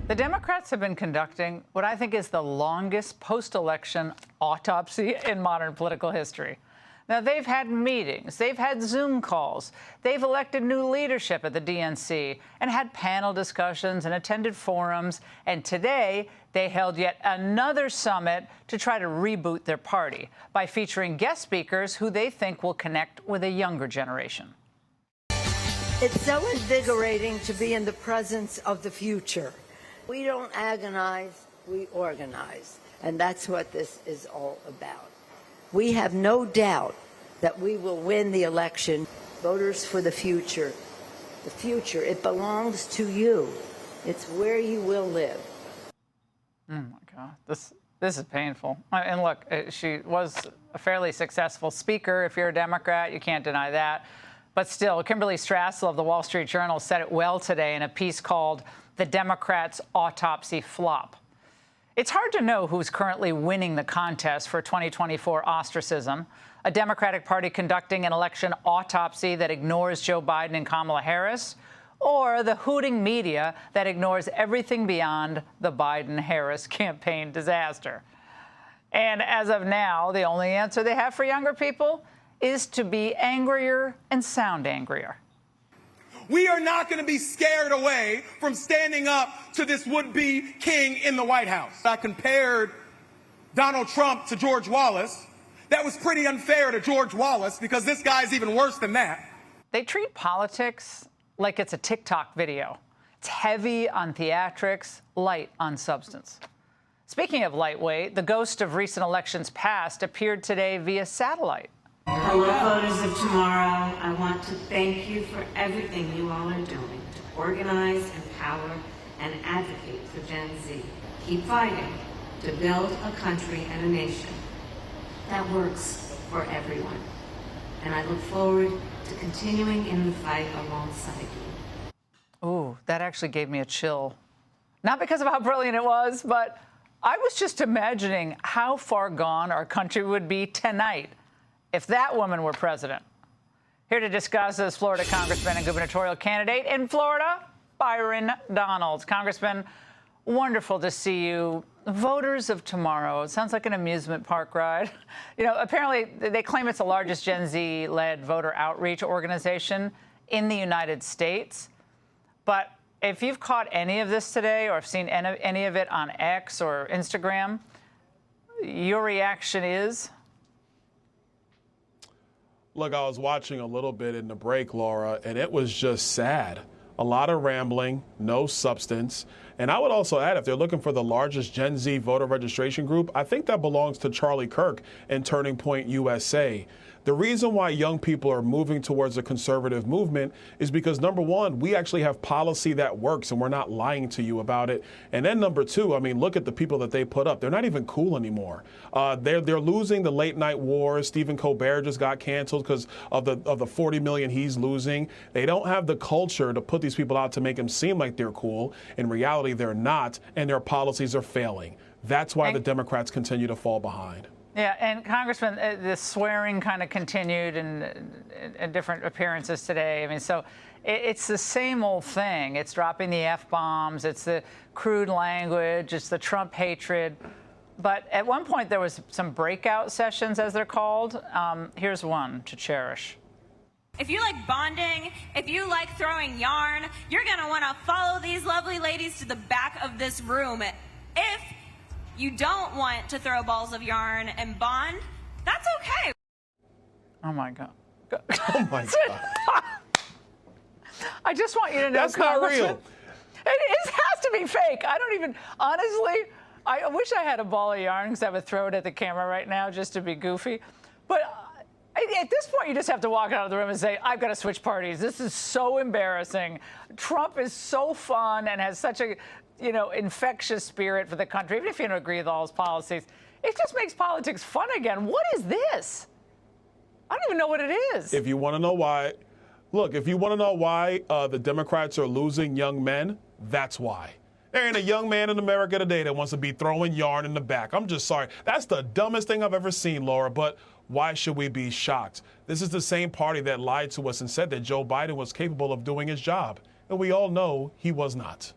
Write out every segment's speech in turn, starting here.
The Democrats have been conducting what I think is the longest post-election autopsy in modern political history. Now, they've had meetings, they've had Zoom calls, they've elected new leadership at the DNC and had panel discussions and attended forums, and today they held yet another summit to try to reboot their party by featuring guest speakers who they think will connect with a younger generation. It's so invigorating to be in the presence of the future. We don't agonize, we organize, and that's what this is all about. We have no doubt that we will win the election. Voters for the future, it belongs to you. It's where you will live. Oh my God, this is painful. And look, she was a fairly successful speaker. If you're a Democrat, you can't deny that. But still, Kimberly Strassel of the Wall Street Journal said it well today in a piece called "The Democrats' Autopsy Flop." It's hard to know who's currently winning the contest for 2024 ostracism: a Democratic Party conducting an election autopsy that ignores Joe Biden and Kamala Harris, or the hooting media that ignores everything beyond the Biden-Harris campaign disaster. And as of now, the only answer they have for younger people is to be angrier and sound angrier. We are not going to be scared away from standing up to this would-be king in the White House. I compared Donald Trump to George Wallace. That was pretty unfair to George Wallace because this guy's even worse than that. They treat politics like it's a TikTok video. It's heavy on theatrics, light on substance. Speaking of lightweight, the ghost of recent elections past appeared today via satellite. Hello, voters of tomorrow. I want to thank you for everything you all are doing to organize, empower, and advocate for Gen Z. Keep fighting to build a country and a nation that works for everyone. And I look forward to continuing in the fight alongside you. Ooh, that actually gave me a chill. Not because of how brilliant it was, but I was just imagining how far gone our country would be tonight if that woman were president. Here to discuss is Florida Congressman and gubernatorial candidate in Florida, Byron Donalds. Congressman, wonderful to see you. Voters of tomorrow, it sounds like an amusement park ride. You know, apparently they claim it's the largest Gen Z-led voter outreach organization in the United States. But if you've caught any of this today or have seen any of it on X or Instagram, your reaction is? Look, I was watching a little bit in the break, Laura, and it was just sad. A lot of rambling, no substance. And I would also add, if they're looking for the largest Gen Z voter registration group, I think that belongs to Charlie Kirk and Turning Point USA. The reason why young people are moving towards a conservative movement is because, number one, we actually have policy that works and we're not lying to you about it. And then number two, I mean, look at the people that they put up. They're not even cool anymore. They're losing the late night wars. Stephen Colbert just got canceled because of the 40 million he's losing. They don't have the culture to put these people out to make them seem like they're cool. In reality, they're not, and their policies are failing. That's why the Democrats continue to fall behind. Yeah, and Congressman, the swearing kind of continued in different appearances today. I mean, so it's the same old thing. It's dropping the F-bombs. It's the crude language. It's the Trump hatred. But at one point, there was some breakout sessions, as they're called. Here's one to cherish. If you like bonding, if you like throwing yarn, you're going to want to follow these lovely ladies to the back of this room. If you don't want to throw balls of yarn and bond, that's okay. Oh, my God. Oh, my God. I just want you to know, that's not real. It has to be fake. I don't even, honestly, I wish I had a ball of yarn because I would throw it at the camera right now just to be goofy. But at this point, you just have to walk out of the room and say, I've got to switch parties. This is so embarrassing. Trump is so fun and has such a, infectious spirit for the country. Even if you don't agree with all his policies, it just makes politics fun again. What is this? I don't even know what it is. If you want to know why, look, if you want to know why the Democrats are losing young men, that's why. There ain't a young man in America today that wants to be throwing yarn in the back. I'm just sorry. That's the dumbest thing I've ever seen, Laura, but why should we be shocked? This is the same party that lied to us and said that Joe Biden was capable of doing his job. And we all know he was not.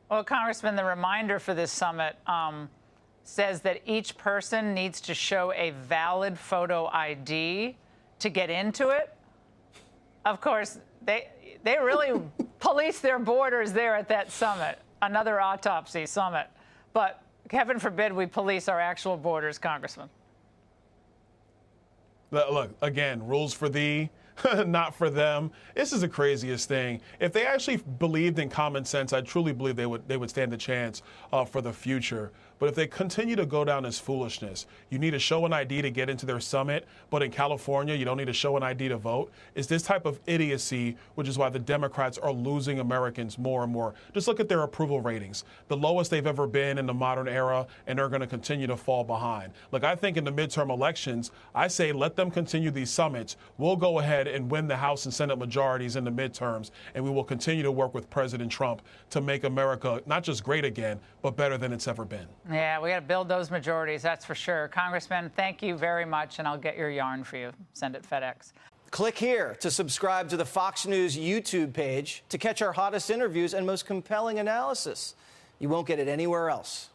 Well, Congressman, the reminder for this summit says that each person needs to show a valid photo ID to get into it. Of course, they really police their borders there at that summit, another autopsy summit. But heaven forbid we police our actual borders, Congressman. Look, again, rules for thee, not for them. This is the craziest thing. If they actually believed in common sense, I truly believe they would stand a chance for the future. But if they continue to go down this foolishness, you need to show an ID to get into their summit, but in California, you don't need to show an ID to vote. It's this type of idiocy, which is why the Democrats are losing Americans more and more. Just look at their approval ratings, the lowest they've ever been in the modern era, and they're going to continue to fall behind. Look, I think in the midterm elections, I say let them continue these summits. We'll go ahead and win the House and Senate majorities in the midterms, and we will continue to work with President Trump to make America not just great again, but better than it's ever been. Yeah, we got to build those majorities, that's for sure. Congressman, thank you very much, and I'll get your yarn for you. Send it FedEx. Click here to subscribe to the Fox News YouTube page to catch our hottest interviews and most compelling analysis. You won't get it anywhere else.